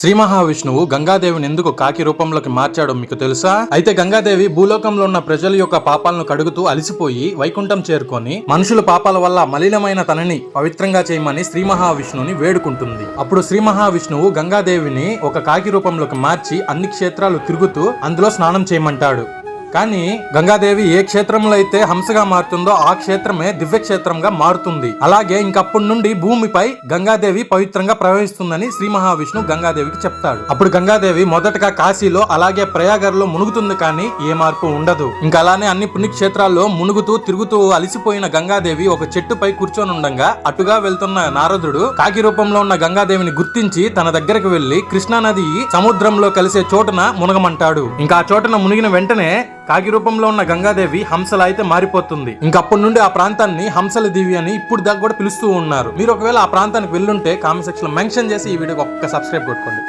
శ్రీ మహావిష్ణువు గంగాదేవిని ఎందుకు కాకి రూపంలోకి మార్చాడో మీకు తెలుసా? అయితే గంగాదేవి భూలోకంలో ఉన్న ప్రజల యొక్క పాపాలను కడుగుతూ అలసిపోయి వైకుంఠం చేరుకొని మనుషుల పాపాల వల్ల మలినమైన తనని పవిత్రంగా చేయమని శ్రీ మహావిష్ణువుని వేడుకుంటుంది. అప్పుడు శ్రీ మహావిష్ణువు గంగాదేవిని ఒక కాకి రూపంలోకి మార్చి అన్ని క్షేత్రాలు తిరుగుతూ అందులో స్నానం చేయమంటాడు. కానీ గంగాదేవి ఏ క్షేత్రంలో అయితే హంసగా మారుతుందో ఆ క్షేత్రమే దివ్య క్షేత్రంగా మారుతుంది. అలాగే ఇంకప్పటి నుండి భూమిపై గంగాదేవి పవిత్రంగా ప్రవహిస్తుందని శ్రీ మహావిష్ణువు గంగాదేవికి చెప్తాడు. అప్పుడు గంగాదేవి మొదటగా కాశీలో అలాగే ప్రయాగర్లో మునుగుతుంది, కానీ ఏ మార్పు ఉండదు. ఇంకా అలానే అన్ని పుణ్యక్షేత్రాల్లో మునుగుతూ తిరుగుతూ అలిసిపోయిన గంగాదేవి ఒక చెట్టుపై కూర్చొని ఉండగా అటుగా వెళ్తున్న నారదుడు కాకి రూపంలో ఉన్న గంగాదేవిని గుర్తించి తన దగ్గరకు వెళ్లి కృష్ణానది సముద్రంలో కలిసే చోటున మునగమంటాడు. ఇంకా ఆ చోటున మునిగిన వెంటనే కాకి రూపంలో ఉన్న గంగాదేవి హంసలా అయితే మారిపోతుంది. ఇంకప్పటి నుండి ఆ ప్రాంతాన్ని హంసల దీవి అని ఇప్పుడు దాకా కూడా పిలుస్తూ ఉన్నారు. మీరు ఒకవేళ ఆ ప్రాంతానికి వెళ్ళుంటే కామెంట్ సెక్షన్ లో మెన్షన్ చేసి ఈ వీడియోకి ఒక్క సబ్స్క్రైబ్ కొట్టుకోండి.